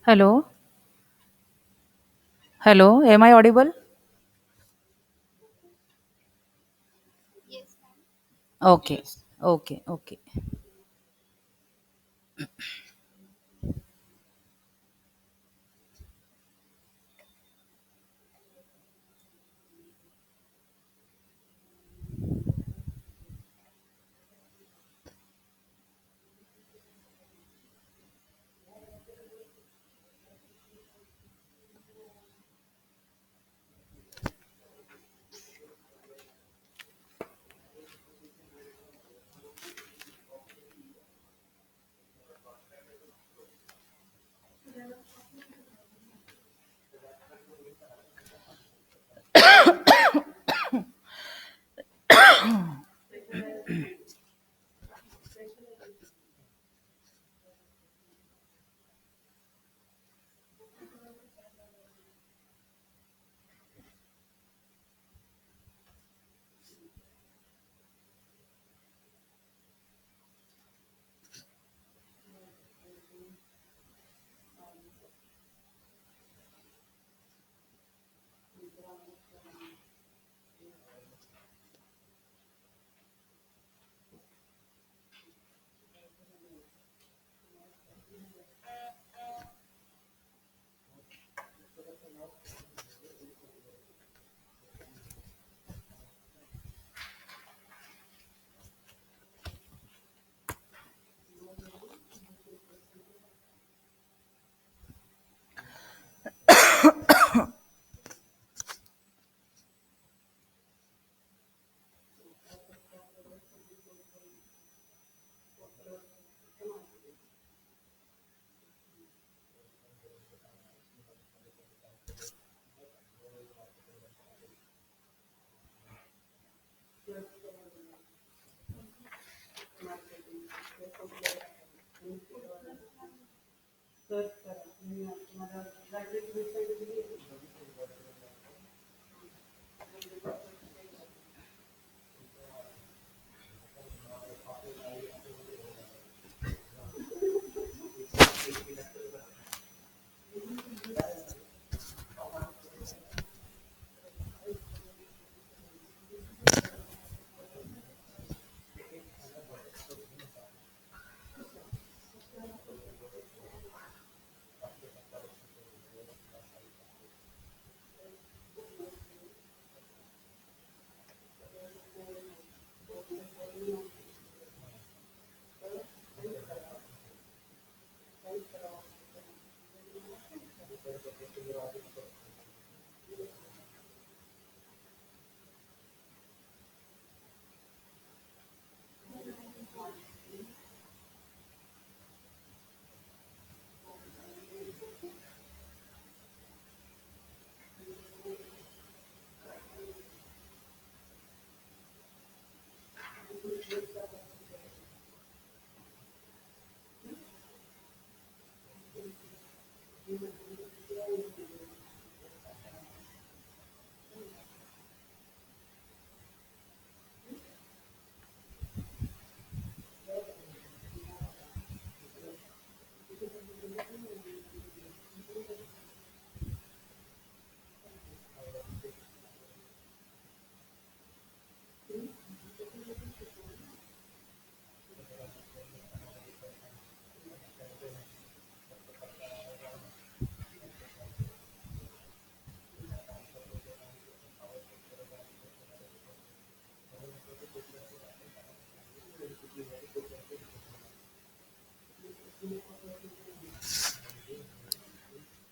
Hello, hello. Am I audible? Okay, okay, okay.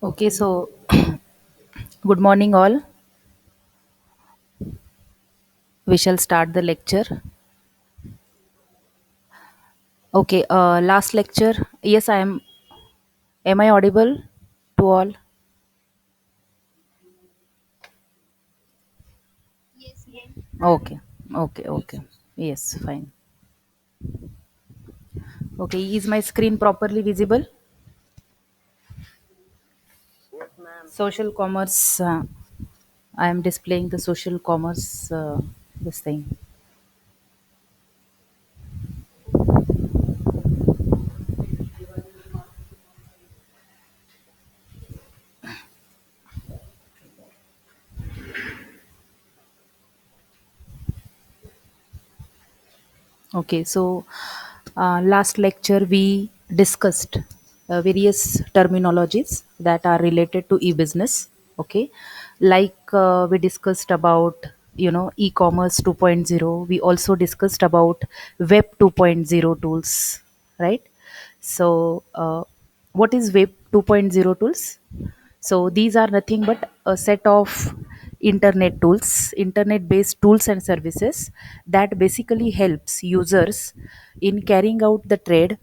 Okay, so good morning, all. We shall start the lecture. Okay, last lecture. Yes, I am. Am I audible to all? Okay, okay, okay. Yes, fine. Okay, is my screen properly visible? Social commerce. I am displaying the social commerce. This thing. Okay, so last lecture we discussed various terminologies that are related to e-business. Okay, like we discussed about e-commerce 2.0. We also discussed about web 2.0 tools, right? So, what is web 2.0 tools? So these are nothing but a set of internet based tools and services that basically helps users in carrying out the trade,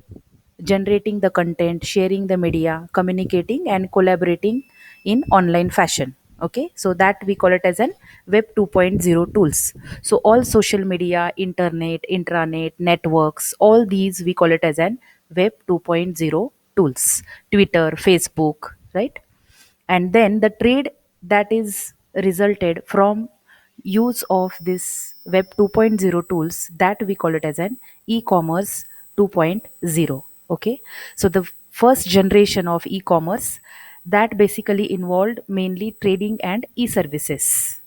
generating the content, sharing the media, communicating and collaborating in online fashion. Okay, so that we call it as an web 2.0 tools. So all social media, internet, intranet, networks, all these we call it as an web 2.0 tools. Twitter, Facebook, right? And then the trade that is resulted from use of this web 2.0 tools, that we call it as an e-commerce 2.0. Okay, so the first generation of e-commerce that basically involved mainly trading and e-services,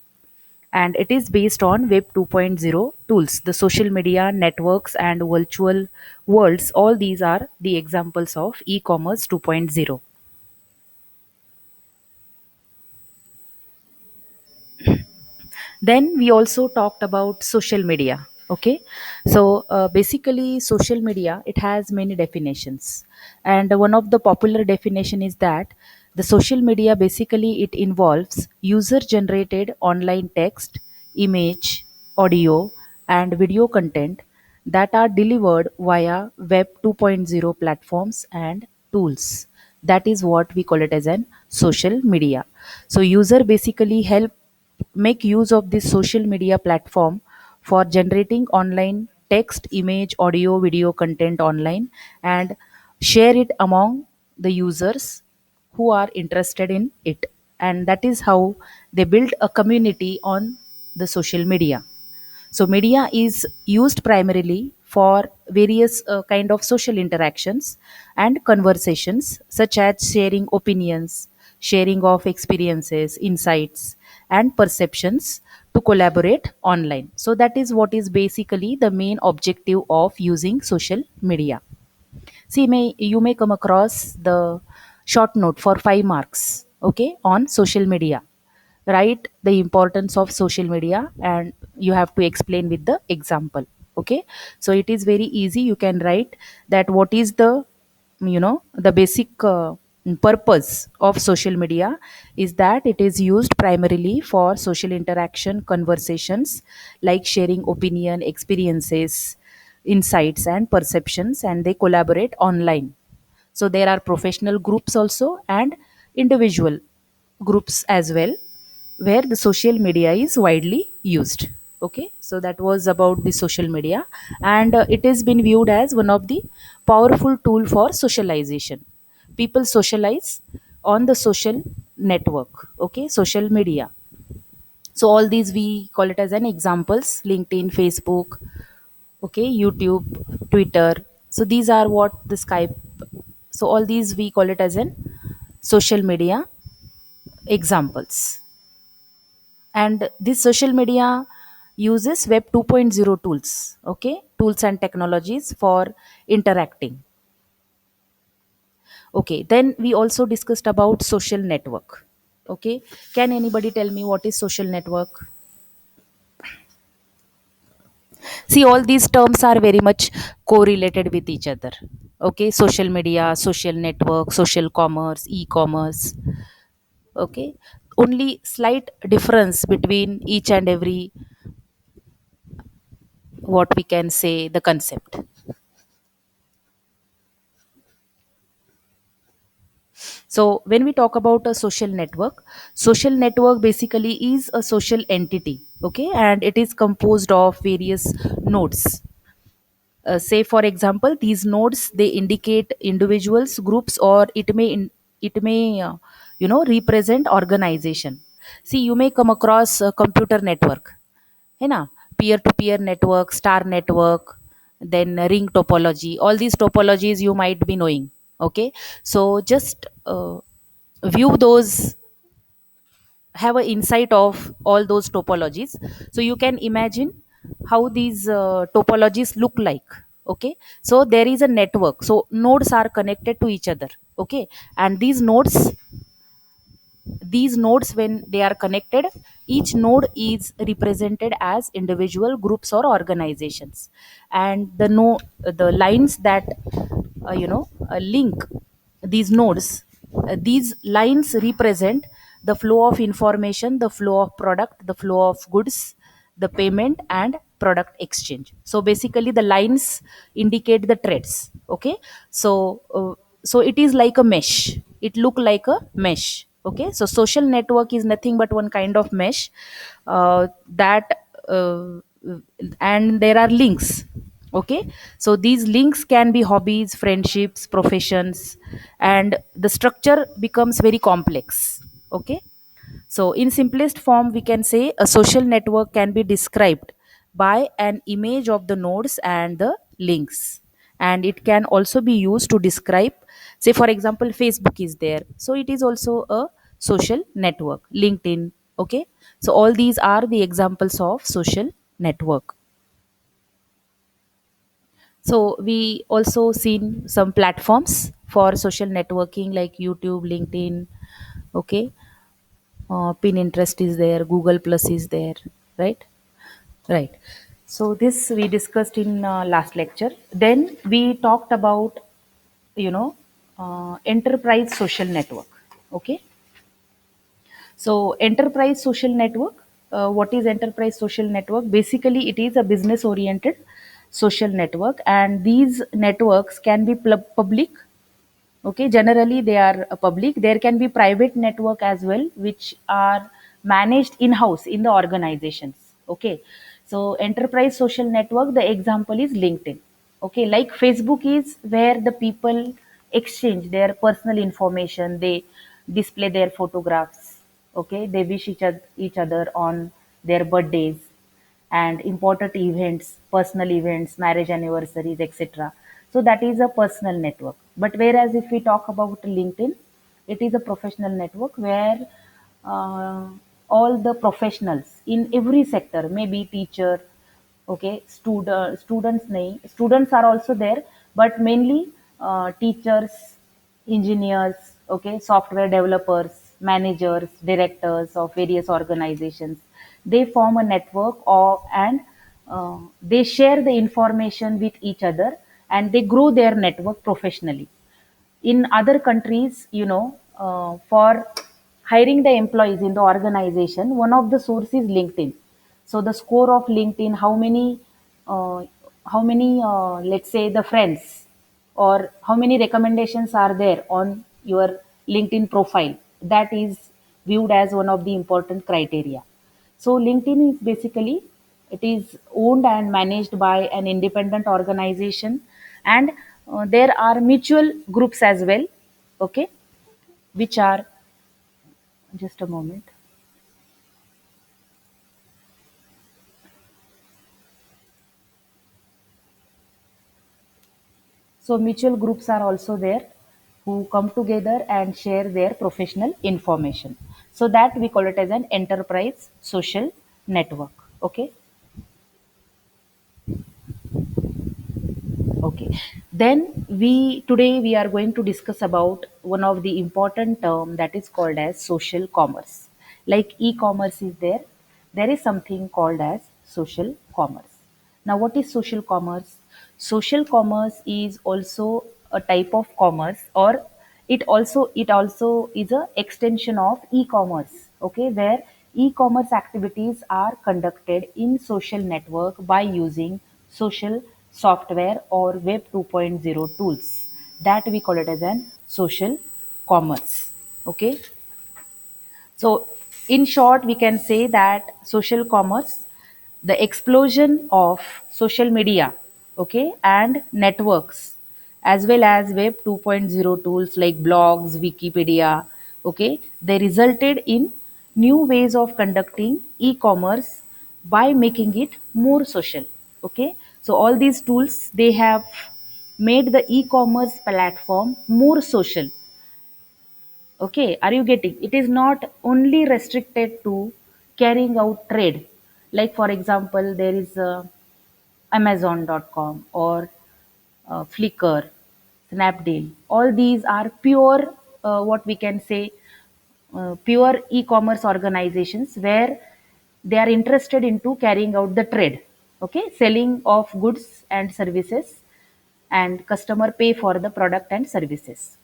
and it is based on web 2.0 tools, the social media networks and virtual worlds. All these are the examples of e-commerce 2.0. Then we also talked about social media. Okay, so basically social media, it has many definitions, and one of the popular definition is that the social media basically it involves user generated online text, image, audio and video content that are delivered via web 2.0 platforms and tools. That is what we call it as an social media. So user basically help make use of this social media platform for generating online text, image, audio, video content online, and share it among the users who are interested in it. And that is how they build a community on the social media. So media is used primarily for various kind of social interactions and conversations, such as sharing opinions, sharing of experiences, insights and perceptions, to collaborate online. So that is what is basically the main objective of using social media. See, you may come across the short note for 5 marks, okay, on social media. Write the importance of social media and you have to explain with the example. Okay, so it is very easy. You can write that what is the the basic purpose of social media is that it is used primarily for social interaction, conversations, like sharing opinion, experiences, insights and perceptions, and they collaborate online. So there are professional groups also and individual groups as well, where the social media is widely used. Okay, so that was about the social media, and it has been viewed as one of the powerful tool for socialization. People socialize on the social network, okay, social media. So all these we call it as an examples: LinkedIn, Facebook, okay, YouTube, Twitter. So these are what the Skype. So all these we call it as an social media examples. And this social media uses web 2.0 tools, okay, tools and technologies for interacting. Okay, then we also discussed about social network. Okay, can anybody tell me what is social network? See, all these terms are very much correlated with each other. Okay, social media, social network, social commerce, e-commerce. Okay, only slight difference between each and every, what we can say, the concept. So when we talk about a social network basically is a social entity, okay, and it is composed of various nodes. Say for example, these nodes, they indicate individuals, groups, or it may represent organization. See, you may come across a computer network, है ना, peer to peer network, star network, then ring topology. All these topologies you might be knowing. Okay, so just view those, have an insight of all those topologies. So you can imagine how these topologies look like. Okay, so there is a network, so nodes are connected to each other. Okay, and these nodes when they are connected, each node is represented as individual groups or organizations, and the lines that link these nodes, these lines represent the flow of information, the flow of product, the flow of goods, the payment and product exchange. So basically the lines indicate the threads. Okay, so it is like a mesh, it look like a mesh. Okay, so social network is nothing but one kind of mesh, that and there are links. Okay, so these links can be hobbies, friendships, professions, and the structure becomes very complex. Okay, so in simplest form we can say a social network can be described by an image of the nodes and the links, and it can also be used to describe, say for example Facebook is there, so it is also a social network, LinkedIn. Okay, so all these are the examples of social network. So we also seen some platforms for social networking like YouTube, LinkedIn. Okay, Pinterest is there, Google Plus is there, right? Right. So this we discussed in last lecture. Then we talked about, you know enterprise social network. Okay. So enterprise social network. What is enterprise social network? Basically, it is a business oriented social network, and these networks can be public. Okay, generally they are public. There can be private network as well, which are managed in house in the organizations. Okay, so enterprise social network, the example is LinkedIn. Okay, like Facebook is where the people exchange their personal information, they display their photographs. Okay, they wish each other on their birthdays and important events, personal events, marriage anniversaries, etc. So that is a personal network. But whereas if we talk about LinkedIn, it is a professional network where uh, all the professionals in every sector, maybe teacher, okay, students are also there, but mainly teachers, engineers, okay, software developers, managers, directors of various organizations, they form a network, or and they share the information with each other, and they grow their network professionally. In other countries, for hiring the employees in the organization, one of the source is LinkedIn. So the score of LinkedIn, uh, let's say the friends, or how many recommendations are there on your LinkedIn profile, that is viewed as one of the important criteria. So LinkedIn is basically, it is owned and managed by an independent organization, and there are mutual groups as well. Okay, which are, just a moment. So mutual groups are also there who come together and share their professional information. So that we call it as an enterprise social network. Okay. Okay. Then we are going to discuss about one of the important term that is called as social commerce. Like e-commerce is there, there is something called as social commerce. Now, what is social commerce? Social commerce is also a type of commerce, or it also is a extension of e-commerce. Okay, where e-commerce activities are conducted in social network by using social software or web 2.0 tools, that we call it as an social commerce. Okay, so, in short, we can say that social commerce, the explosion of social media, okay, and networks, as well as Web 2.0 tools like blogs, Wikipedia, okay, they resulted in new ways of conducting e-commerce by making it more social. Okay, so all these tools, they have made the e-commerce platform more social. Okay, are you getting? It is not only restricted to carrying out trade. Like for example, there is Amazon.com or Flickr, Snapdeal. All these are pure, what we can say, pure e-commerce organizations where they are interested into carrying out the trade, okay, selling of goods and services, and customer pay for the product and services.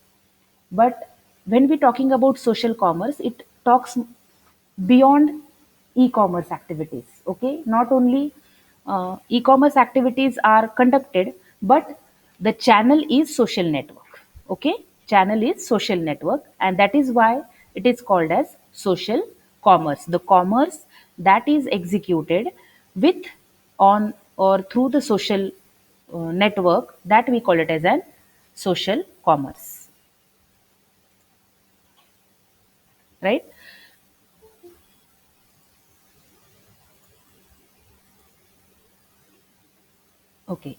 But when we're talking about social commerce, it talks beyond e-commerce activities. Okay, not only e-commerce activities are conducted, but the channel is social network. Okay, channel is social network, and that is why it is called as social commerce. The commerce that is executed with, on, or through the social network, that we call it as an social commerce, right? Okay.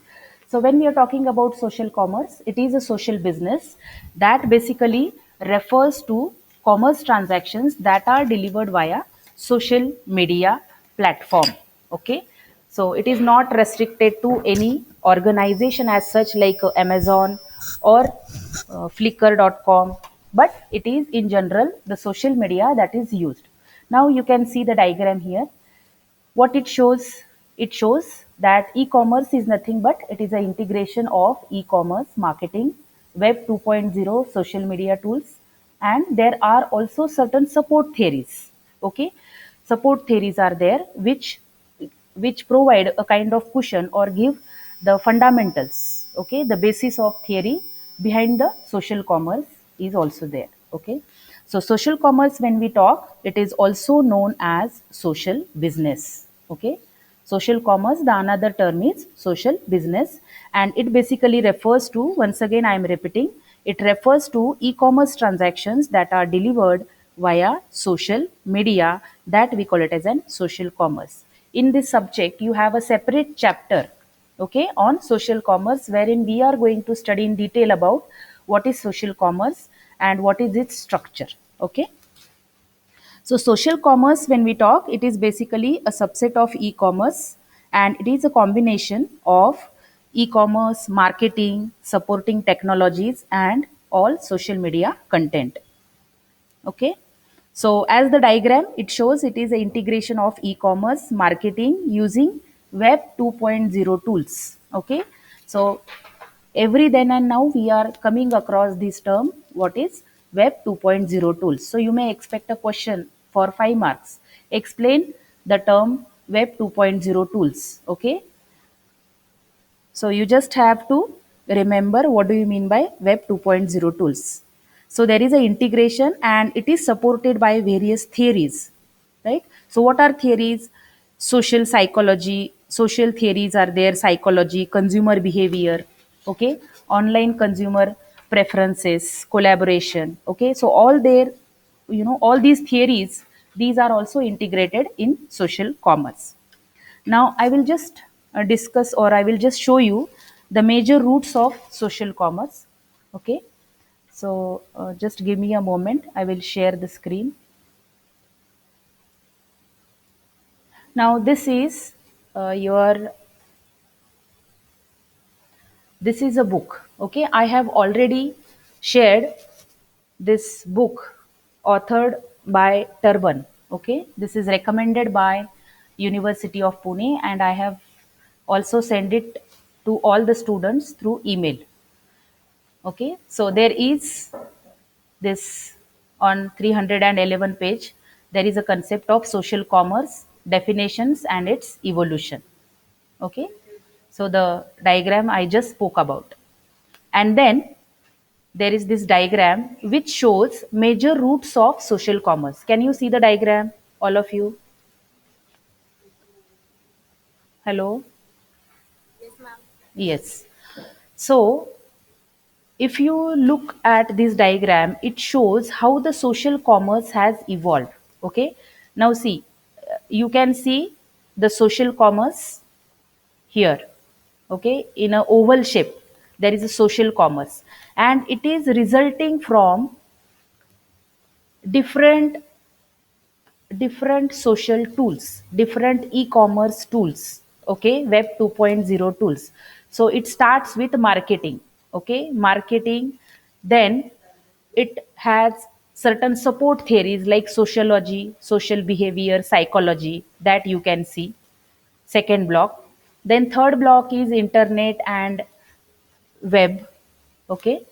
So when we are talking about social commerce, it is a social business that basically refers to commerce transactions that are delivered via social media platform. Okay. So it is not restricted to any organization as such, like Amazon or Flickr.com, but it is in general the social media that is used. Now you can see the diagram here. What it shows that e-commerce is nothing but it is an integration of e-commerce marketing, web 2.0, social media tools, and there are also certain support theories. Okay, support theories are there which provide a kind of cushion or give the fundamentals. Okay, the basis of theory behind the social commerce is also there. Okay, so social commerce, when we talk, it is also known as social business. Okay, social commerce, the another term is social business, and it basically refers to, once again I am repeating, it refers to e-commerce transactions that are delivered via social media, that we call it as an social commerce. In this subject you have a separate chapter, okay, on social commerce, wherein we are going to study in detail about what is social commerce and what is its structure. Okay, so social commerce, when we talk, it is basically a subset of e-commerce, and it is a combination of e-commerce marketing, supporting technologies, and all social media content. Okay, so as the diagram it shows, it is an integration of e-commerce marketing using web 2.0 tools. Okay, so every then and now we are coming across this term, what is web 2.0 tools. So you may expect a question for 5 marks, explain the term web 2.0 tools. Okay, so you just have to remember what do you mean by web 2.0 tools. So there is a integration and it is supported by various theories, right? So what are theories? Social psychology, social theories are there, psychology, consumer behavior, okay, online consumer preferences, collaboration. Okay, so all there, all these theories, these are also integrated in social commerce. Now, I will just discuss, or I will just show you the major roots of social commerce. Okay, so just give me a moment. I will share the screen. Now, your this is a book. Okay, I have already shared this book, authored by Turban. Okay, this is recommended by University of Pune, and I have also sent it to all the students through email. Okay, so there is this, on 311 page, there is a concept of social commerce, definitions and its evolution. Okay, so the diagram I just spoke about, and then there is this diagram which shows major roots of social commerce. Can you see the diagram, all of you? Hello? Yes. So if you look at this diagram, it shows how the social commerce has evolved. Okay, now see, you can see the social commerce here. Okay, in a oval shape there is a social commerce, and it is resulting from different different social tools, different e-commerce tools, okay, web 2.0 tools. So it starts with marketing, okay, marketing. Then it has certain support theories like sociology, social behavior, psychology that you can see. Second block. Then third block is internet and web, okay.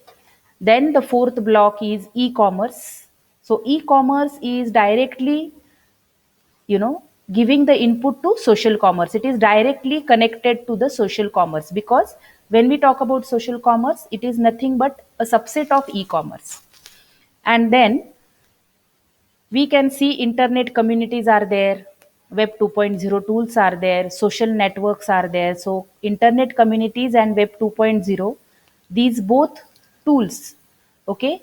Then the fourth block is e-commerce. So e-commerce is directly, giving the input to social commerce. It is directly connected to the social commerce, because when we talk about social commerce, it is nothing but a subset of e-commerce. And then we can see internet communities are there, web 2.0 tools are there, social networks are there. So internet communities and web 2.0, these both tools, okay,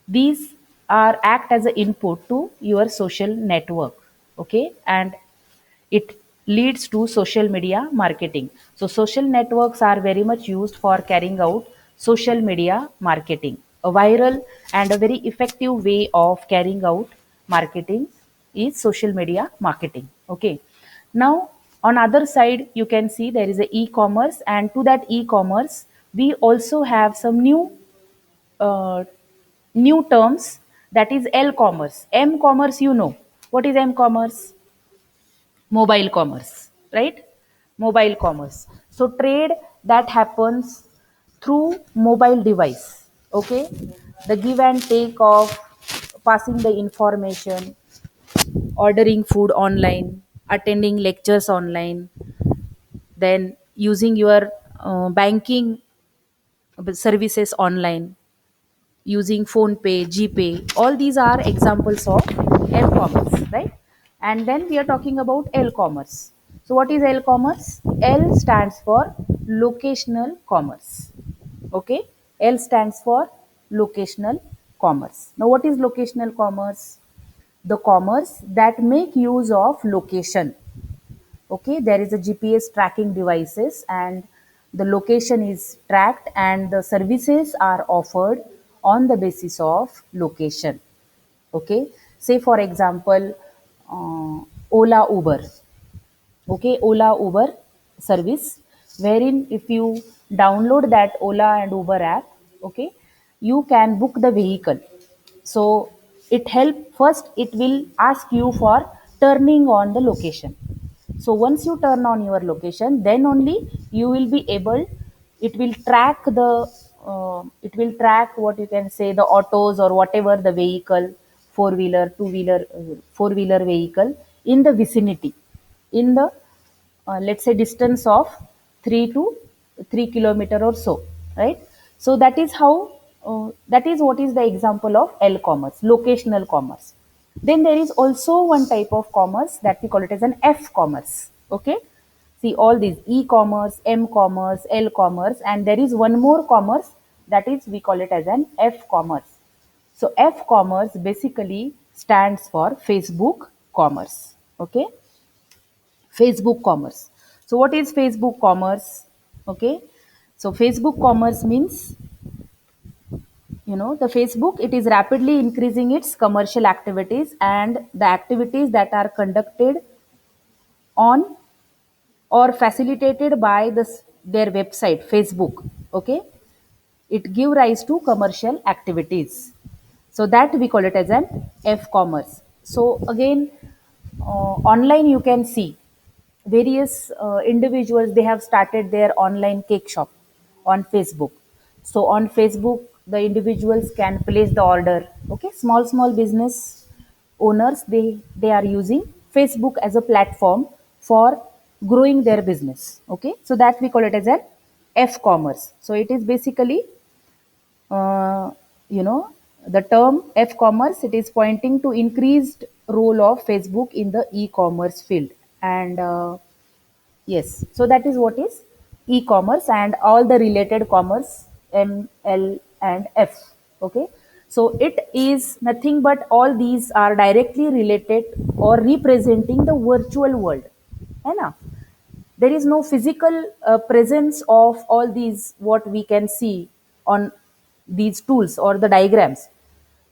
these are act as an input to your social network, okay, and it leads to social media marketing. So social networks are very much used for carrying out social media marketing. A viral and a very effective way of carrying out marketing is social media marketing, okay. Now on other side you can see there is a e-commerce, and to that e-commerce we also have some uh, new terms, that is l commerce, m commerce. What is m commerce? Mobile commerce, right? Mobile commerce. So trade that happens through mobile device, okay. The give and take of passing the information, ordering food online, attending lectures online, then using your banking services online, using phone pay, gpay, all these are examples of l-commerce, right? And then we are talking about l-commerce. So what is l-commerce? L stands for locational commerce, okay. L stands for locational commerce. Now what is locational commerce? The commerce that make use of location, okay. There is a gps tracking devices, and the location is tracked, and the services are offered on the basis of location, okay. Say for example, ola uber, okay, ola uber service, wherein if you download that ola and uber app, okay, you can book the vehicle. So it help first, it will ask you for turning on the location. So once you turn on your location, then only you will be able, it will track the it will track, what you can say, the autos or whatever the vehicle, four wheeler, two wheeler, four wheeler vehicle in the vicinity, in the let's say distance of 3 to 3 kilometer or so, right? So that is how, that is what is the example of l commerce, locational commerce. Then there is also one type of commerce that we call it as an f commerce, okay. See all these e-commerce, m commerce, l commerce, and there is one more commerce, that is we call it as an f commerce. So f commerce basically stands for facebook commerce, okay. Facebook commerce. So what is Facebook commerce? Okay. So Facebook commerce means, the Facebook, it is rapidly increasing its commercial activities, and the activities that are conducted on or facilitated by their website, Facebook. Okay. It give rise to commercial activities. So that we call it as an f-commerce. So again, online you can see various individuals, they have started their online cake shop on Facebook. So on Facebook the individuals can place the order, okay. Small business owners, they are using Facebook as a platform for growing their business, okay. So that we call it as an f commerce. So it is basically, uh, you know the term f-commerce, it is pointing to increased role of Facebook in the e-commerce field. And yes, so that is what is e-commerce and all the related commerce, m, l, and f, okay. So it is nothing but all these are directly related or representing the virtual world, है ना? There is no physical presence of all these what we can see on these tools or the diagrams.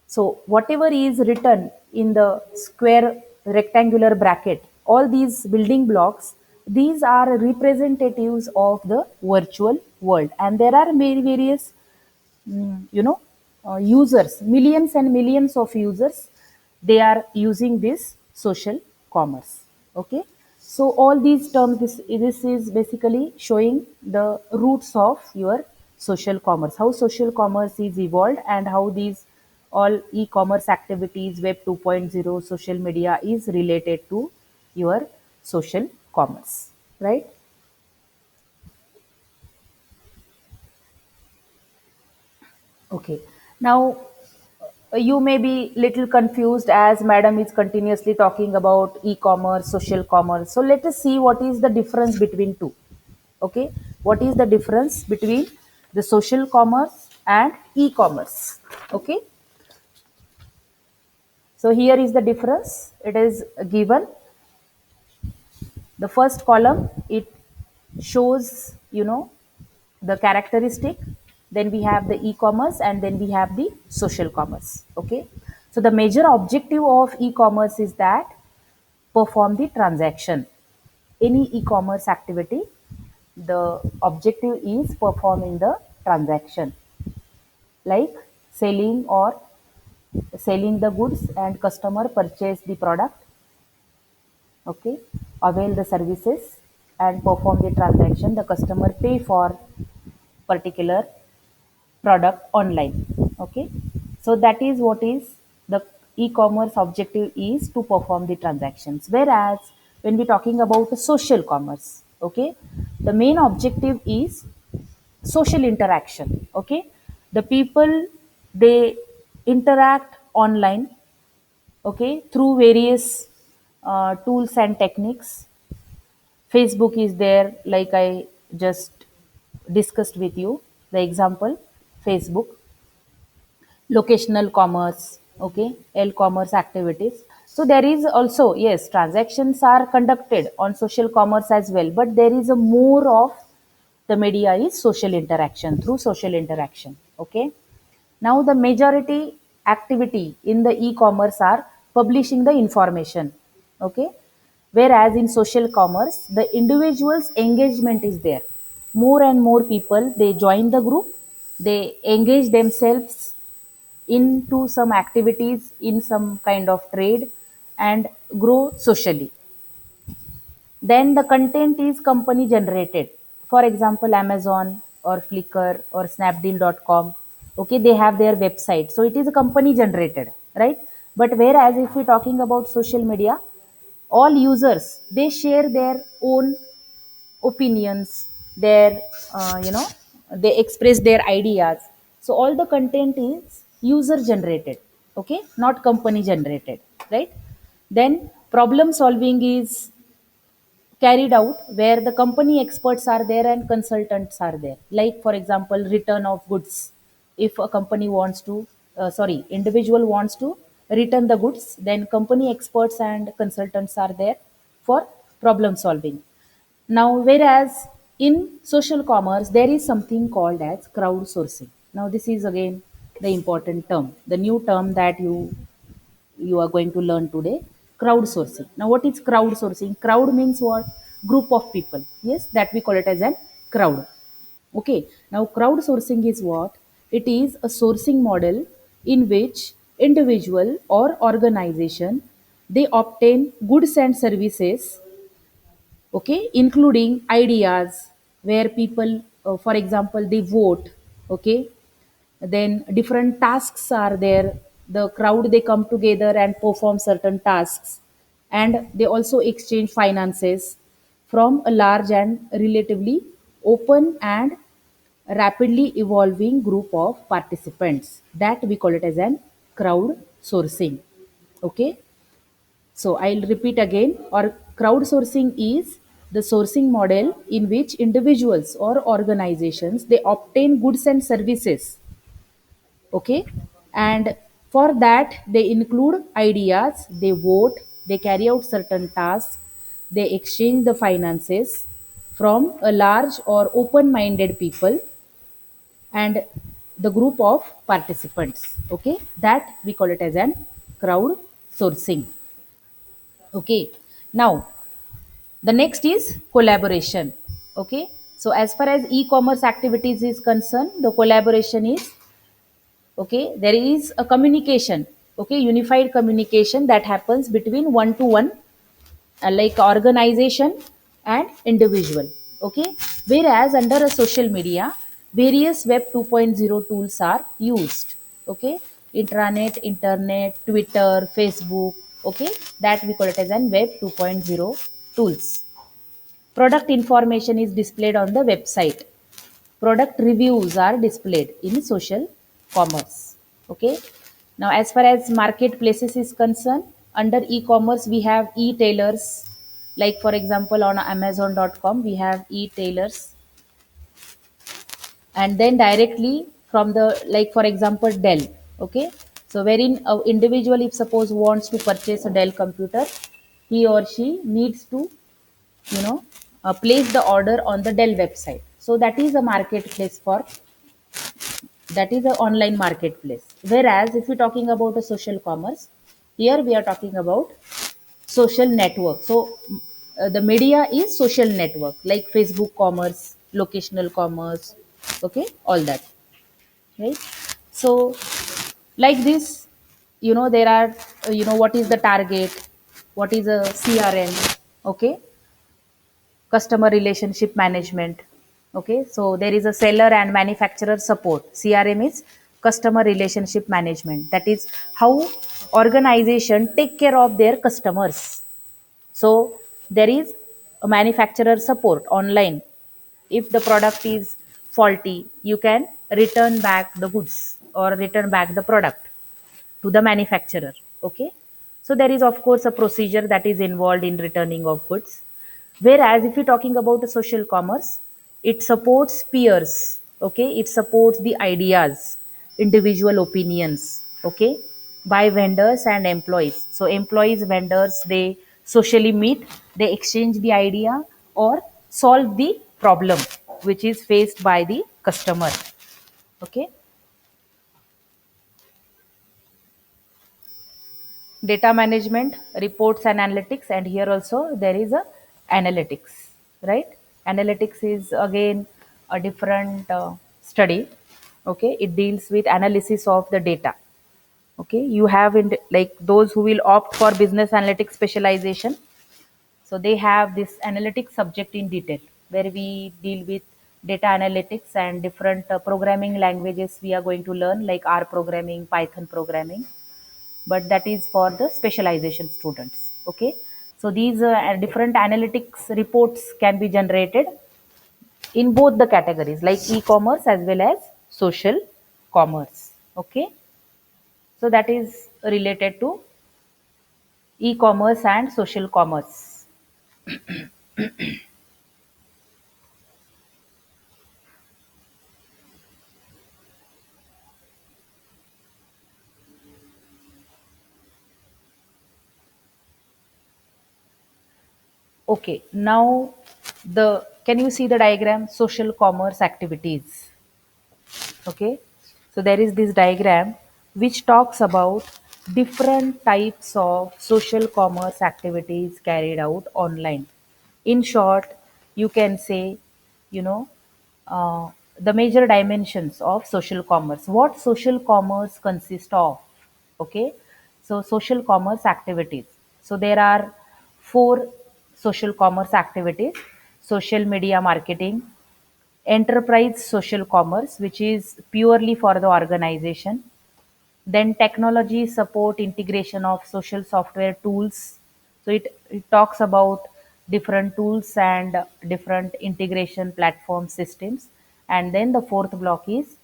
So whatever is written in the square rectangular bracket, all these building blocks, these are representatives of the virtual world, and there are many various you know users, millions and millions of users, they are using this social commerce. Okay, so all these terms, this is basically showing the roots of your social commerce, how social commerce is evolved, and how these all e-commerce activities, web 2.0, social media is related to your social commerce, right? Okay. Now, you may be little confused as madam is continuously talking about e-commerce, social commerce. So let us see what is the difference between two. Okay. What is the difference between the social commerce and e-commerce? Okay. So here is the difference. It is given. The first column, it shows, the characteristic. Then we have the e-commerce, and then we have the social commerce. Okay. So the major objective of e-commerce is that perform the transaction. Any e-commerce activity, the objective is performing the transaction, like selling or selling the goods and customer purchase the product. Okay, avail the services and perform the transaction, the customer pay for particular product online. Okay, so that is what is the e-commerce objective is, to perform the transactions. Whereas when we talking about social commerce, okay, the main objective is social interaction. Okay, the people, they interact online, okay, through various tools and techniques. Facebook is there, like I just discussed with you the example, Facebook, locational commerce, okay, l-commerce activities. So there is also, yes, transactions are conducted on social commerce as well, but there is a more of the media is social interaction, through social interaction. Okay, now the majority activity in the e-commerce are publishing the information. Okay, whereas in social commerce the individual's engagement is there. More and more people, they join the group, they engage themselves into some activities, in some kind of trade, and grow socially. Then the content is company generated. For example, Amazon or Flickr or Snapdeal.com. Okay, they have their website. So it is a company generated, right? But whereas if we're talking about social media, all users, they share their own opinions, their, they express their ideas. So all the content is user generated, okay, not company generated, right? Then problem solving is carried out where the company experts are there and consultants are there, like for example return of goods. If a company wants to, individual wants to return the goods, then company experts and consultants are there for problem solving. Now whereas in social commerce there is something called as crowdsourcing. Now this is again the important term, the new term that you are going to learn today. Crowdsourcing. Now what is crowdsourcing? Crowd means what? Group of people, yes, that we call it as a crowd. Okay, now crowdsourcing is what? It is a sourcing model in which individual or organization, they obtain goods and services, okay, including ideas, where people, for example, they vote. Okay, then different tasks are there, the crowd, they come together and perform certain tasks, and they also exchange finances from a large and relatively open and rapidly evolving group of participants, that we call it as an crowd sourcing. Okay, so I'll repeat again, or crowdsourcing is the sourcing model in which individuals or organizations, they obtain goods and services. Okay, and for that they include ideas, they vote, they carry out certain tasks, they exchange the finances from a large or open minded people and the group of participants. Okay, that we call it as an crowd sourcing. Okay. Now, the next is collaboration. Okay. So as far as e-commerce activities is concerned, the collaboration is, okay, there is a communication, okay, unified communication that happens between one to one, like organization and individual, okay. Whereas under a social media, various web 2.0 tools are used, okay. Intranet, internet, Twitter, Facebook, okay, that we call it as an web 2.0 tools. Product information is displayed on the website. Product reviews are displayed in social commerce, okay. Now as far as marketplaces is concerned, under e-commerce we have e-tailers, like for example on amazon.com we have e-tailers, and then directly from the, like for example Dell, okay. So wherein a individual, if suppose wants to purchase a Dell computer, he or she needs to, you know, place the order on the Dell website. So that is a marketplace for, that is an online marketplace. Whereas if we're talking about a social commerce, here we are talking about social network. So the media is social network like Facebook commerce, locational commerce, okay, all that, right. So like this, you know, there are, what is the target, what is a CRM, okay, customer relationship management, okay. So there is a seller and manufacturer support. CRM is customer relationship management, that is how organization take care of their customers. So there is a manufacturer support online. If the product is faulty, you can return back the goods or return back the product to the manufacturer, okay. So there is of course a procedure that is involved in returning of goods. Whereas if you're talking about the social commerce, it supports peers, okay, it supports the ideas, individual opinions, okay, by vendors and employees. So employees, vendors, they socially meet, they exchange the idea or solve the problem which is faced by the customer, okay. Data management, reports and analytics, and here also there is a analytics, right. Analytics is again a different study, okay. It deals with analysis of the data, okay. You have in like those who will opt for business analytics specialization, so they have this analytics subject in detail, where we deal with data analytics and different programming languages we are going to learn, like R programming, Python programming, but that is for the specialization students, okay. So these different analytics reports can be generated in both the categories, like e-commerce as well as social commerce, okay. So that is related to e-commerce and social commerce. Okay, now the, can you see the diagram, social commerce activities, okay. So there is this diagram which talks about different types of social commerce activities carried out online. In short, you can say, you know, uh, the major dimensions of social commerce, what social commerce consists of, okay. So social commerce activities, so there are four social commerce activities: social media marketing, enterprise social commerce, which is purely for the organization, then technology support integration of social software tools. So it talks about different tools and different integration platform systems. And then the fourth block is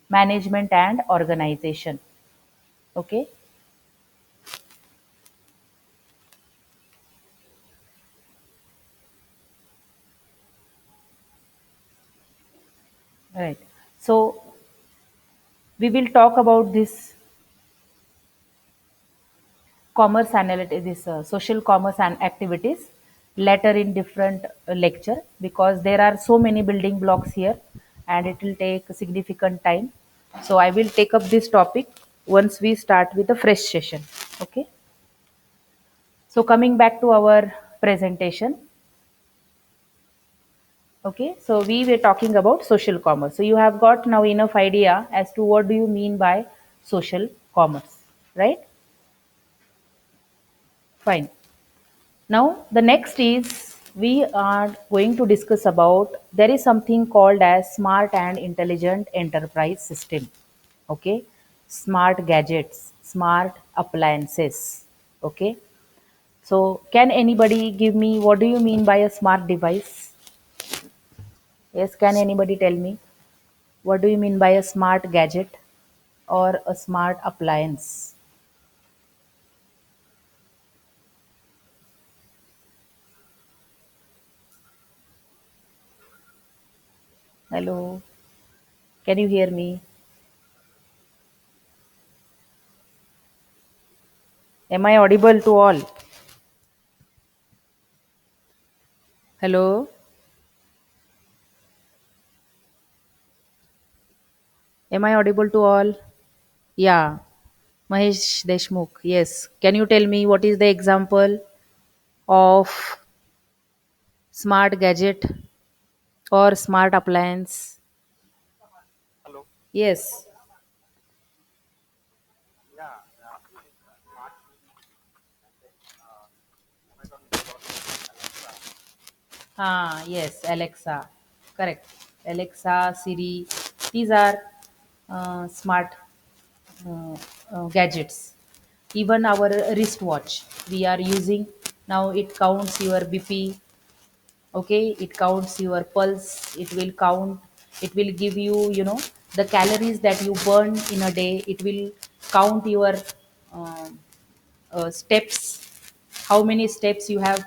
management and organization, okay. Right. So we will talk about this commerce analytics, this social commerce and activities later in different lecture, because there are so many building blocks here and it will take a significant time. So I will take up this topic once we start with a fresh session, okay. So coming back to our presentation, okay, so we were talking about social commerce. So you have got now enough idea as to what do you mean by social commerce, right? Fine. Now the next is we are going to discuss about there is something called as smart and intelligent enterprise system. Okay, smart gadgets, smart appliances. Okay, so can anybody give me what do you mean by a smart device? Yes, can anybody tell me what do you mean by a smart gadget or a smart appliance? Hello, can you hear me? Am I audible to all? Hello, am I audible to all? Yeah, Mahesh Deshmukh. Yes. Can you tell me what is the example of smart gadget or smart appliance? Yes. Yes, Alexa. Correct. Alexa, Siri. These are smart uh, gadgets. Even our wristwatch we are using now, it counts your BP. Okay, it counts your pulse. It will count. It will give you, the calories that you burn in a day. It will count your um steps, how many steps you have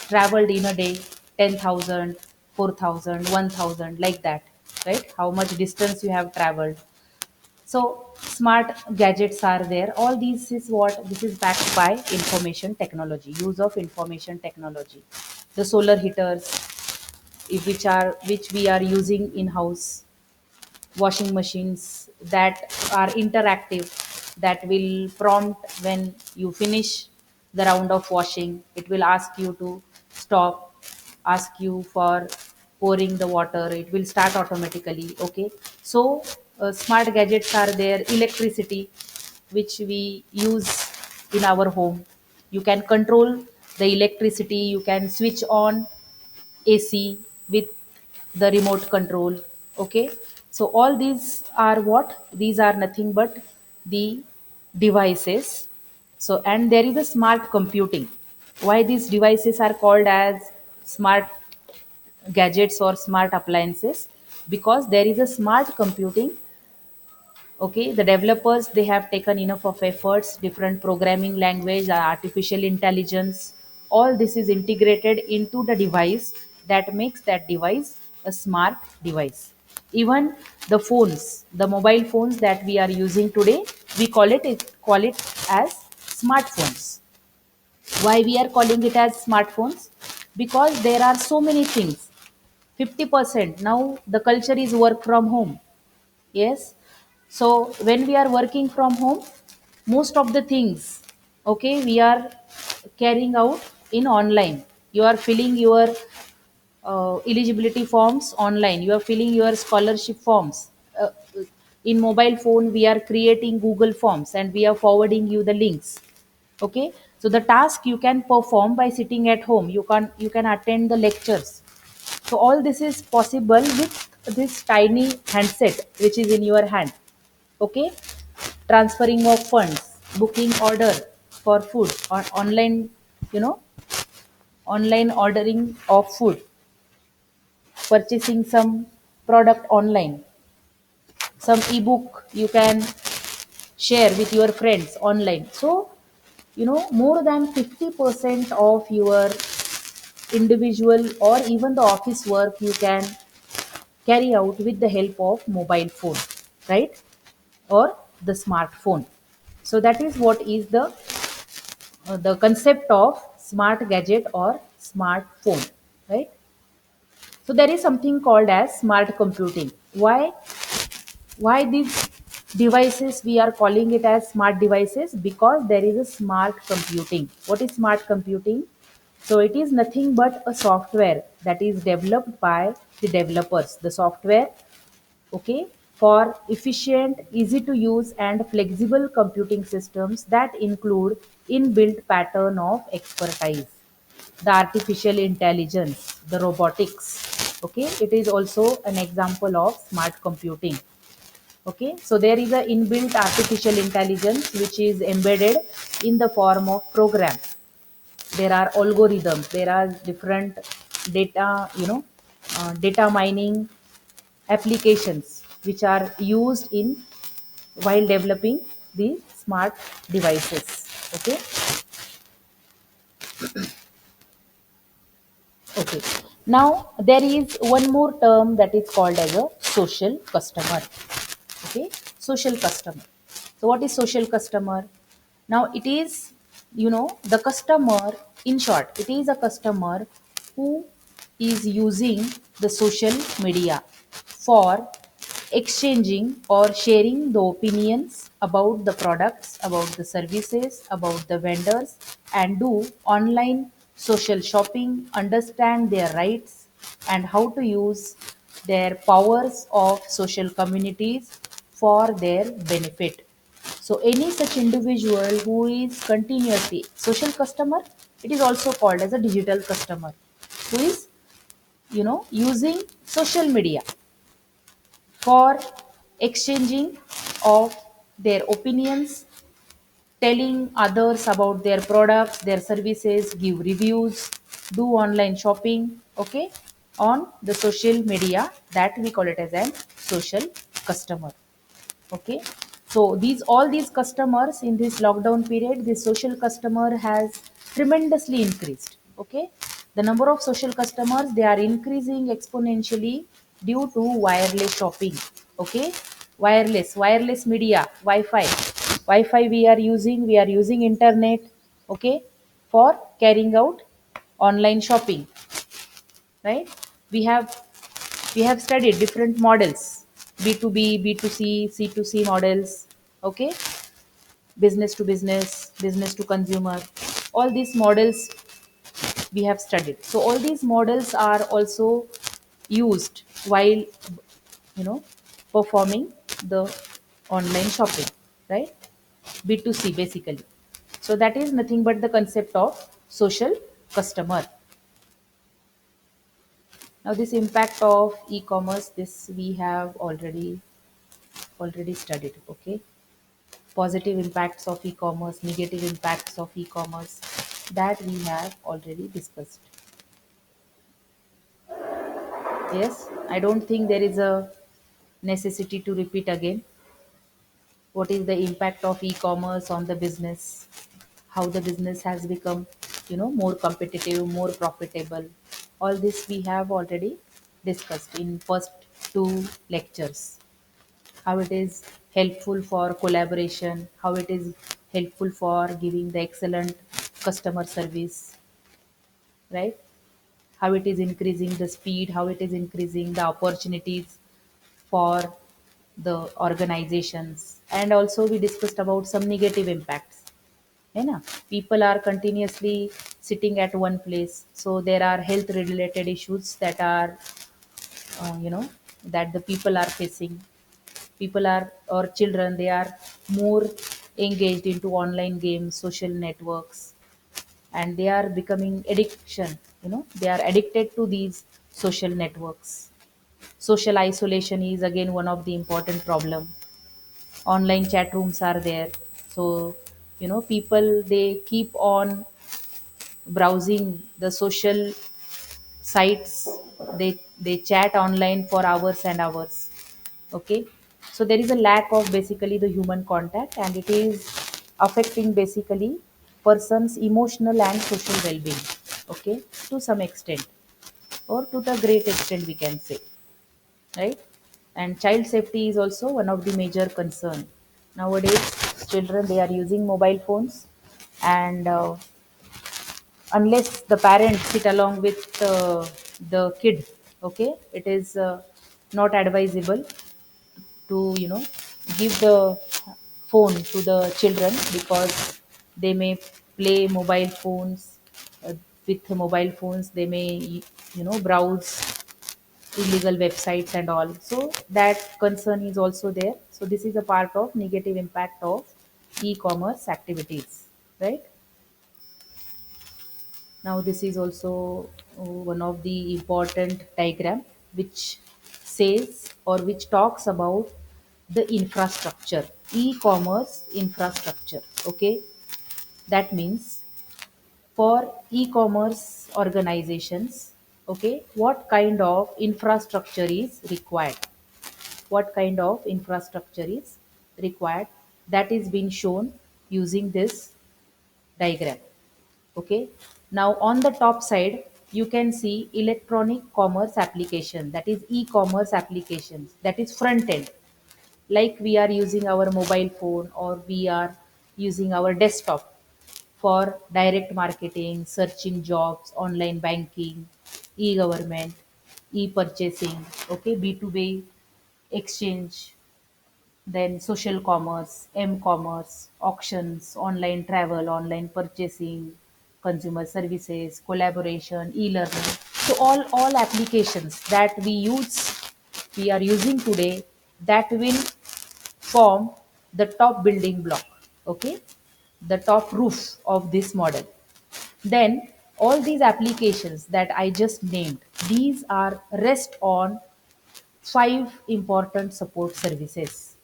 traveled in a day, 10,000, 4,000, 1,000, like that, right? How much distance you have traveled. So smart gadgets are there. All these is what this is backed by information technology, use of information technology. The solar heaters, which we are using in house, washing machines that are interactive, that will prompt when you finish the round of washing. It will ask you to stop, ask you for pouring the water. It will start automatically. Okay, so smart gadgets are there. Electricity, which we use in our home, you can control the electricity. You can switch on AC with the remote control. Okay, so all these are what? These are nothing but the devices. So, and there is a smart computing. Why these devices are called as smart gadgets or smart appliances? Because there is a smart computing. Okay, the developers, they have taken enough of efforts, different programming language, artificial intelligence, all this is integrated into the device that makes that device a smart device. Even the phones, the mobile phones that we are using today, we call it as smartphones. Why we are calling it as smartphones? Because there are so many things. 50% now the culture is work from home. Yes. So when we are working from home, most of the things, okay, we are carrying out in online. You are filling your eligibility forms online. You are filling your scholarship forms. In mobile phone, we are creating Google Forms and we are forwarding you the links. Okay. So the task you can perform by sitting at home. You can attend the lectures. So all this is possible with this tiny handset which is in your hand. Okay, transferring of funds, booking order for food, or online, you know, online ordering of food, purchasing some product online, some ebook you can share with your friends online. So more than 50% of your individual or even the office work you can carry out with the help of mobile phone, right? Or the smartphone. So that is what is the concept of smart gadget or smartphone, right? So there is something called as smart computing. Why this? devices, we are calling it as smart devices because there is a smart computing. What is smart computing? So it is nothing but a software that is developed by the developers. The software, okay, for efficient, easy to use and flexible computing systems that include inbuilt pattern of expertise, the artificial intelligence, the robotics. Okay, it is also an example of smart computing. Okay, so there is a inbuilt artificial intelligence which is embedded in the form of program. There are algorithms, there are different data, data mining applications which are used in while developing the smart devices. Okay. Okay, now there is one more term that is called as a social customer. Okay, social customer. So what is social customer? Now it is, the customer, in short, it is a customer who is using the social media for exchanging or sharing the opinions about the products, about the services, about the vendors, and do online social shopping, understand their rights, and how to use their powers of social communities for their benefit. So any such individual who is continuously social customer, it is also called as a digital customer, who is, using social media for exchanging of their opinions, telling others about their products, their services, give reviews, do online shopping, okay, on the social media, that we call it as an social customer. Okay, so these customers in this lockdown period, this social customer has tremendously increased. Okay, the number of social customers, they are increasing exponentially due to wireless shopping. Okay, wireless media, wi-fi we are using internet, okay, for carrying out online shopping, right? We have we have studied different models, B2B, B2C, C2C models, okay, business to business, business to consumer. All these models we have studied. So all these models are also used while, performing the online shopping, right? B2C basically. So that is nothing but the concept of social customer. Now this impact of e-commerce, this we have already studied. Okay, positive impacts of e-commerce, negative impacts of e-commerce, that we have already discussed. Yes, I don't think there is a necessity to repeat again. What is the impact of e-commerce on the business? How the business has become, more competitive, more profitable. All this we have already discussed in first two lectures. How it is helpful for collaboration, how it is helpful for giving the excellent customer service, right? How it is increasing the speed, how it is increasing the opportunities for the organizations. And also we discussed about some negative impacts. है ना? People are continuously sitting at one place, so there are health related issues that are, uh, you know that the people are facing. People are, or children, they are more engaged into online games, social networks, and they are becoming addiction. They are addicted to these social networks. Social isolation is again one of the important problem. Online chat rooms are there, so people, they keep on browsing the social sites. They chat online for hours and hours. Okay, so there is a lack of basically the human contact, and it is affecting basically person's emotional and social well-being. Okay, to some extent, or to the great extent we can say, right? And child safety is also one of the major concern. Nowadays children, they are using mobile phones, and unless the parents sit along with the kid, okay, it is not advisable to, give the phone to the children because they may play mobile phones. With mobile phones they may browse illegal websites and all, so that concern is also there. So this is a part of negative impact of e-commerce activities, right? Now this is also one of the important diagram which says or which talks about the infrastructure, e-commerce infrastructure. Okay, that means for e-commerce organizations, okay, what kind of infrastructure is required? What kind of infrastructure is required? That is being shown using this diagram. Okay, now on the top side you can see electronic commerce application, that is e-commerce applications, that is front end, like we are using our mobile phone or we are using our desktop for direct marketing, searching jobs, online banking, e-government, e-purchasing, okay, b2b exchange, then social commerce, m-commerce, auctions, online travel, online purchasing, consumer services, collaboration, e-learning. So all applications that we are using today, that will form the top building block, okay, the top roof of this model. Then all these applications that I just named, these are rest on five important support services.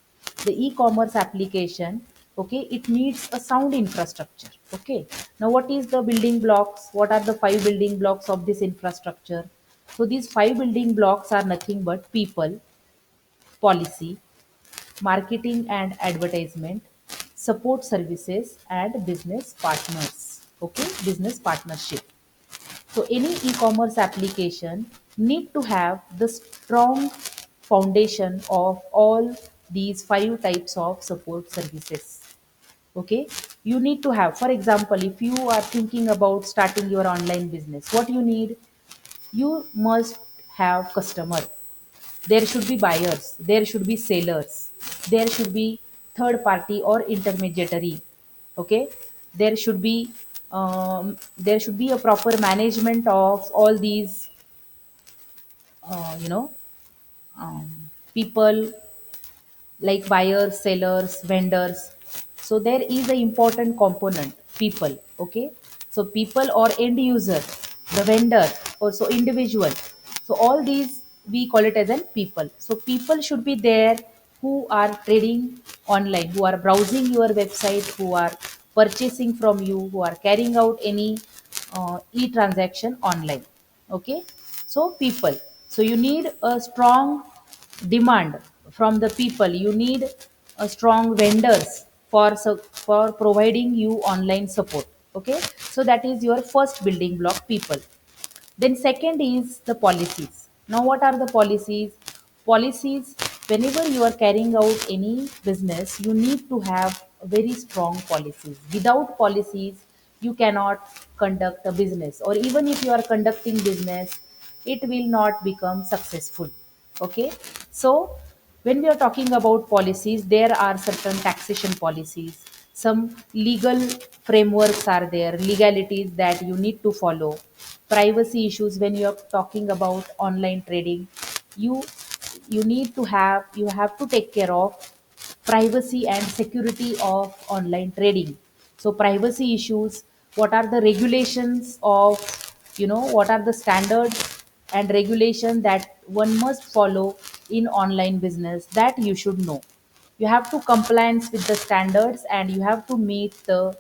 The e-commerce application, okay, it needs a sound infrastructure. Okay, now what is the building blocks? What are the five building blocks of this infrastructure? So these five building blocks are nothing but people, policy, marketing and advertisement, support services, and business partners. Okay, business partnership. So any e-commerce application need to have the strong foundation of all these five types of support services. Okay, you need to have, for example, if you are thinking about starting your online business, what you need? You must have customer, there should be buyers, there should be sellers, there should be third party or intermediary. Okay, there should be there should be a proper management of all these uh, you know people, like buyers, sellers, vendors. So there is an important component, people. Okay, so people or end user, the vendor, also individual. So all these we call it as an people. So people should be there who are trading online, who are browsing your website, who are purchasing from you, who are carrying out any e-transaction online. Okay, so people. So you need a strong demand from the people, you need a strong vendors for providing you online support. Okay, so that is your first building block, people. Then second is the policies. Now what are the policies? Policies, whenever you are carrying out any business, you need to have very strong policies. Without policies, you cannot conduct a business, or even if you are conducting business, it will not become successful. Okay, so when we are talking about policies, there are certain taxation policies, some legal frameworks are there, legalities that you need to follow, privacy issues. When you are talking about online trading, you you have to take care of privacy and security of online trading. So privacy issues, what are the regulations of, what are the standards and regulation that one must follow in online business, that you should know. You have to compliance with the standards and you have to meet the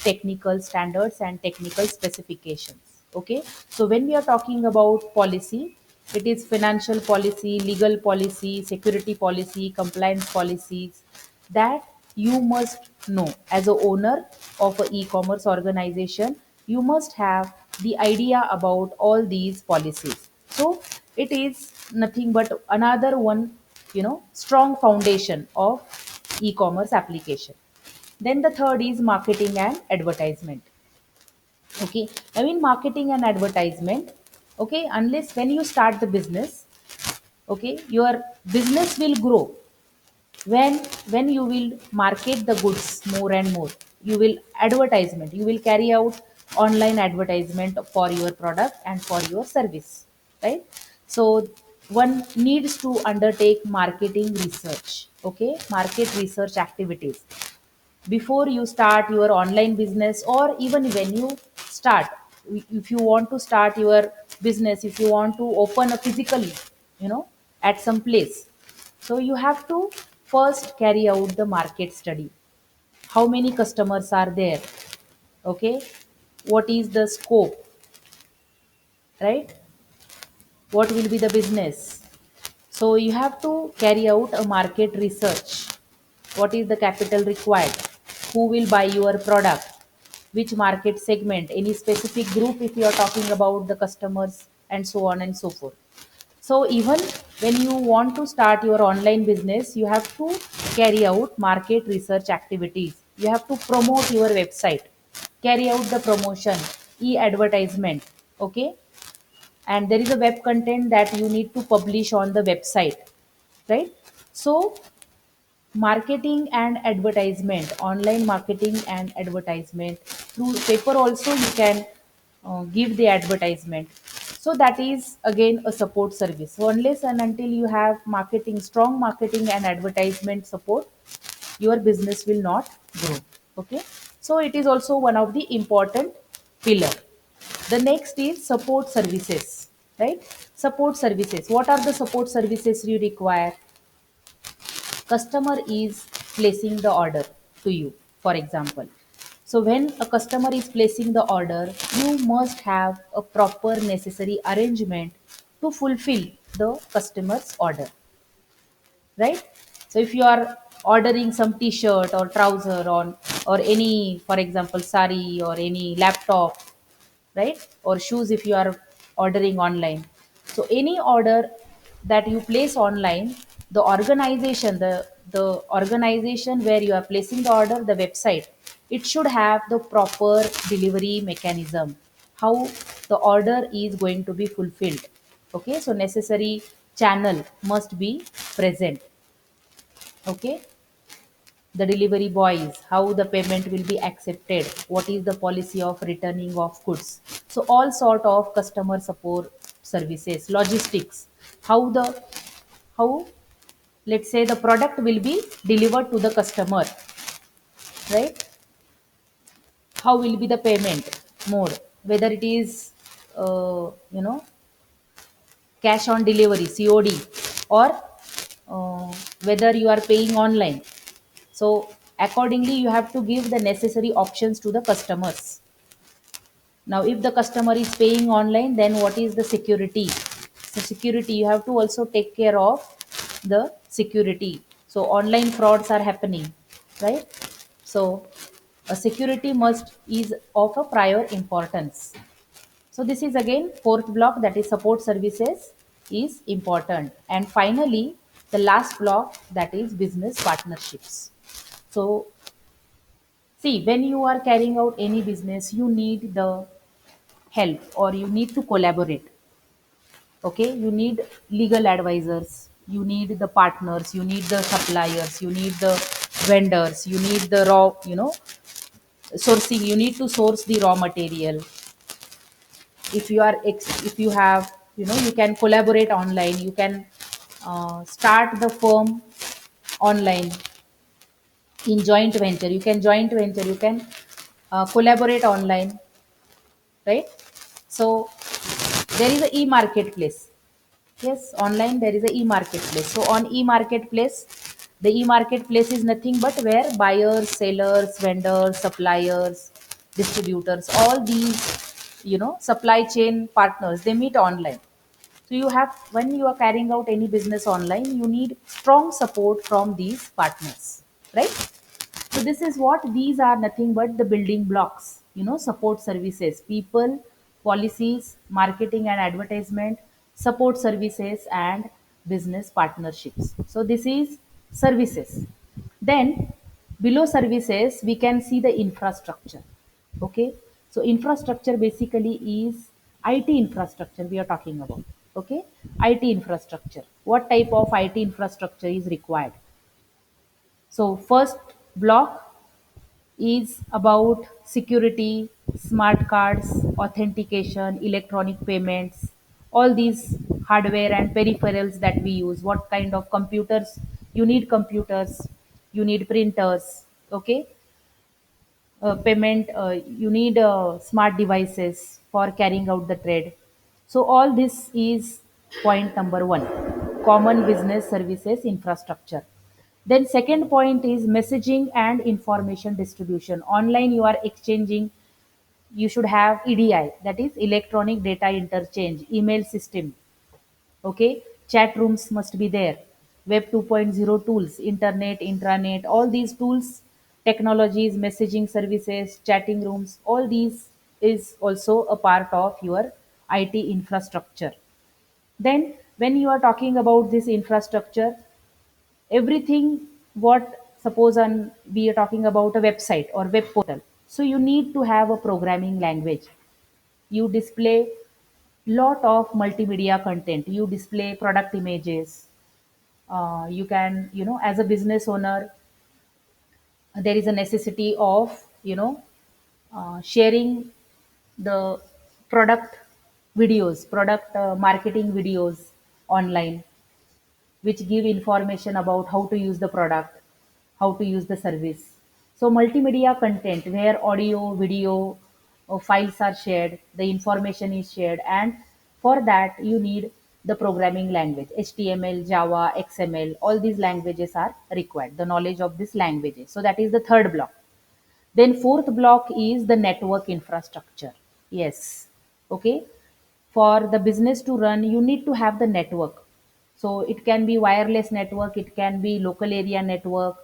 technical standards and technical specifications. Okay, so when we are talking about policy, it is financial policy, legal policy, security policy, compliance policies that you must know. As a owner of a e-commerce organization, you must have the idea about all these policies. So it is nothing but another one, strong foundation of e-commerce application. Then the third is marketing and advertisement. Okay, I mean marketing and advertisement. Okay, unless when you start the business, okay, your business will grow when when you will market the goods more and more, you will advertisement, you will carry out online advertisement for your product and for your service, right? So one needs to undertake marketing research, okay, market research activities before you start your online business, or even when you start, if you want to start your business, if you want to open a physically, you know, at some place, so you have to first carry out the market study. How many customers are there, okay, what is the scope, right, what will be the business. So you have to carry out a market research. What is the capital required, who will buy your product, which market segment, any specific group if you are talking about the customers, and so on and so forth. So even when you want to start your online business, you have to carry out market research activities. You have to promote your website, carry out the promotion, e-advertisement, okay? And there is a web content that you need to publish on the website, right? So marketing and advertisement, online marketing and advertisement, through paper also you can give the advertisement. So that is again a support service. So unless and until you have marketing, strong marketing and advertisement support, your business will not grow, okay? So it is also one of the important pillar. The next is support services, right? Support services, what are the support services you require? Customer is placing the order to you, for example. So when a customer is placing the order, you must have a proper necessary arrangement to fulfill the customer's order, right? So if you are ordering some t-shirt or trouser on, or any, for example, sari or any laptop, right, or shoes if you are ordering online, so any order that you place online, the organization, the organization where you are placing the order, the website, it should have the proper delivery mechanism, how the order is going to be fulfilled, okay? So necessary channel must be present, okay? The delivery boys, how the payment will be accepted, what is the policy of returning of goods. So all sort of customer support services, logistics, how the, how, let's say the product will be delivered to the customer, right? How will be the payment mode, whether it is you know, cash on delivery, COD, or whether you are paying online. So accordingly you have to give the necessary options to the customers. Now if the customer is paying online, then what is the security? So security, you have to also take care of the security. So online frauds are happening, right? So a security must is of a prior importance. So this is again fourth block, that is support services is important. And finally, the last block, that is business partnerships. So see, when you are carrying out any business, you need the help, or you need to collaborate. Okay, you need legal advisors, you need the partners, you need the suppliers, you need the vendors, you need the raw, you know, sourcing. You need to source the raw material. If you are if you have, you know, you can collaborate online, you can start the firm online in joint venture, you can joint venture, you can collaborate online, right? So there is a e-marketplace. Yes, online there is a e-marketplace. So on e-marketplace, the e-marketplace is nothing but where buyers, sellers, vendors, suppliers, distributors, all these, you know, supply chain partners, they meet online. So you have, when you are carrying out any business online, you need strong support from these partners, right? So this is what, these are nothing but the building blocks, you know, support services, people, policies, marketing and advertisement, support services, and business partnerships. So this is services. Then below services, we can see the infrastructure. Okay. So infrastructure basically is IT infrastructure we are talking about. Okay. IT infrastructure. What type of IT infrastructure is required? So first block is about security, smart cards, authentication, electronic payments, all these hardware and peripherals that we use. What kind of computers? You need printers, okay? Payment, you need smart devices for carrying out the trade. So all this is point number one, common business services infrastructure. Then second point is messaging and information distribution. Online you are exchanging, you should have EDI, that is electronic data interchange, email system, okay, chat rooms must be there, web 2.0 tools, internet, intranet, all these tools, technologies, messaging services, chatting rooms, all these is also a part of your IT infrastructure. Then when you are talking about this infrastructure, everything, what, suppose we are talking about a website or web portal, so you need to have a programming language. You display lot of multimedia content, you display product images, you can, as a business owner, there is a necessity of, sharing the product videos, product marketing videos online, which give information about how to use the product, how to use the service. So multimedia content where audio, video, files are shared, the information is shared, and for that you need the programming language, HTML, Java, XML, all these languages are required, the knowledge of these languages. So that is the third block. Then fourth block is the network infrastructure. Yes. Okay. For the business to run, you need to have the network. So it can be wireless network, it can be local area network,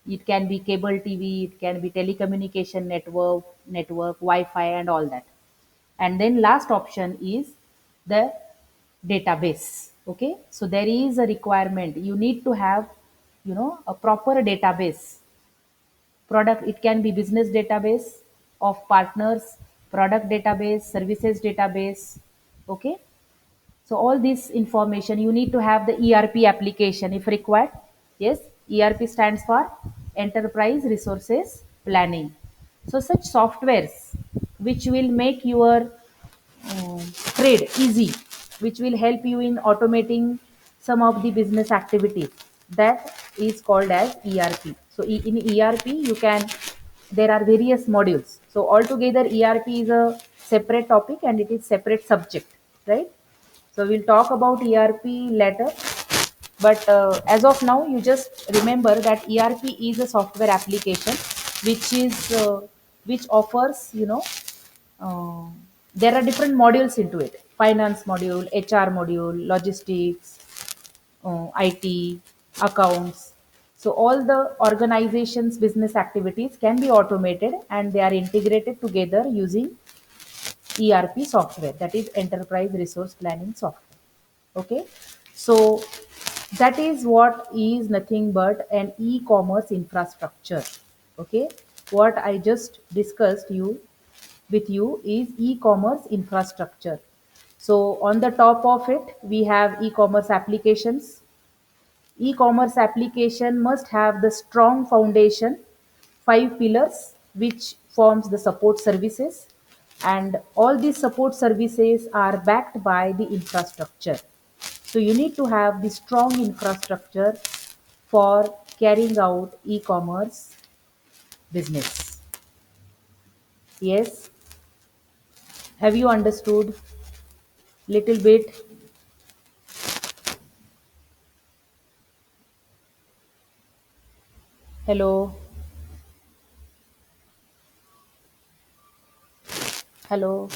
it can be cable TV, it can be telecommunication network, Wi-Fi and all that. And then last option is the database. Okay. So there is a requirement. You need to have, a proper database. Product, it can be business database of partners, product database, services database, okay. So all this information, you need to have the ERP application if required. Yes, ERP stands for enterprise resources planning. So such softwares which will make your trade easy, which will help you in automating some of the business activities, that is called as ERP. So in ERP you can, there are various modules. So altogether ERP is a separate topic and it is separate subject, right? So we'll talk about ERP later, but as of now you just remember that ERP is a software application which is which offers, uh, there are different modules into it: finance module, HR module, logistics, IT, accounts. So all the organization's business activities can be automated and they are integrated together using ERP software, that is enterprise resource planning software. Okay. So that is what is nothing but an e-commerce infrastructure. Okay. What I just discussed you with you is e-commerce infrastructure. So on the top of it, we have e-commerce applications. E-commerce application must have the strong foundation, five pillars, which forms the support services, and all these support services are backed by the infrastructure. So you need to have the strong infrastructure for carrying out e-commerce business. Yes, have you understood little bit? Hello, hello.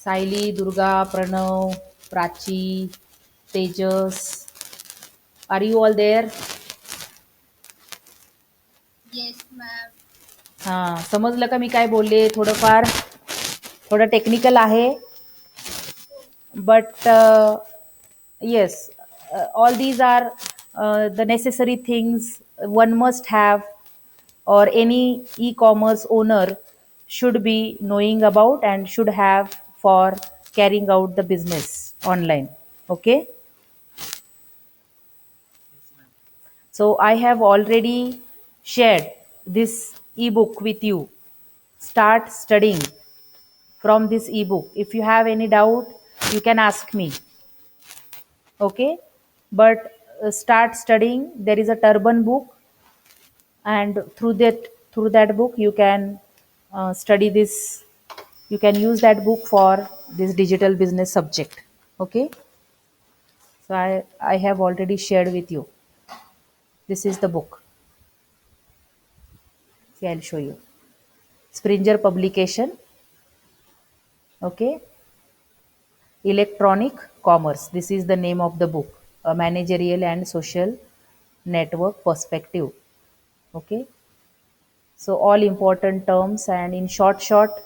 Saili, Durga, Pranav, Prachi, Tejas. Are you all there? Yes, ma'am. हां, समजलं का मी काय बोलले? थोडंफार, थोडं technical आहे. But yes, all these are the necessary things one must have, or any e-commerce owner should be knowing about and should have for carrying out the business online. Okay. So I have already shared this ebook with you. Start studying from this ebook. If you have any doubt, you can ask me. Okay, but start studying. There is a turban book, and through that book you can study this. You can use that book for this digital business subject. Okay, so I have already shared with you. This is the book. See, I'll show you. Springer publication. Okay, electronic commerce. This is the name of the book. A managerial and social network perspective. Okay, so all important terms, and in short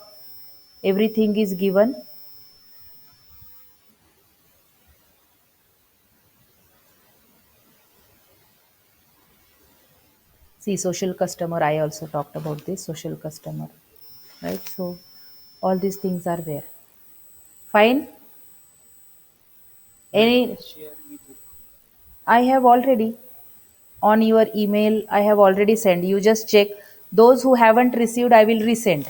everything is given. See, social customer, I also talked about this social customer, right? So all these things are there. Fine. Any, I have already on your email, I have already sent. You just check. Those who haven't received, I will resend,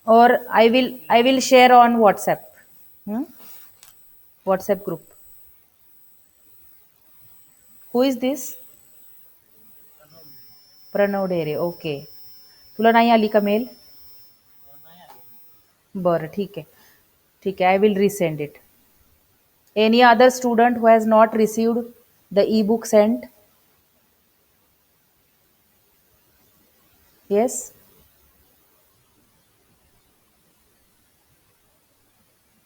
or I will share on WhatsApp. Hmm? WhatsApp group. Who is this? Pranav डेरे. Okay. तुला नाही आली का mail? बरं, ठीक आहे. ठीक आहे, I will resend it. Any other student who has not received the ebook sent? Yes?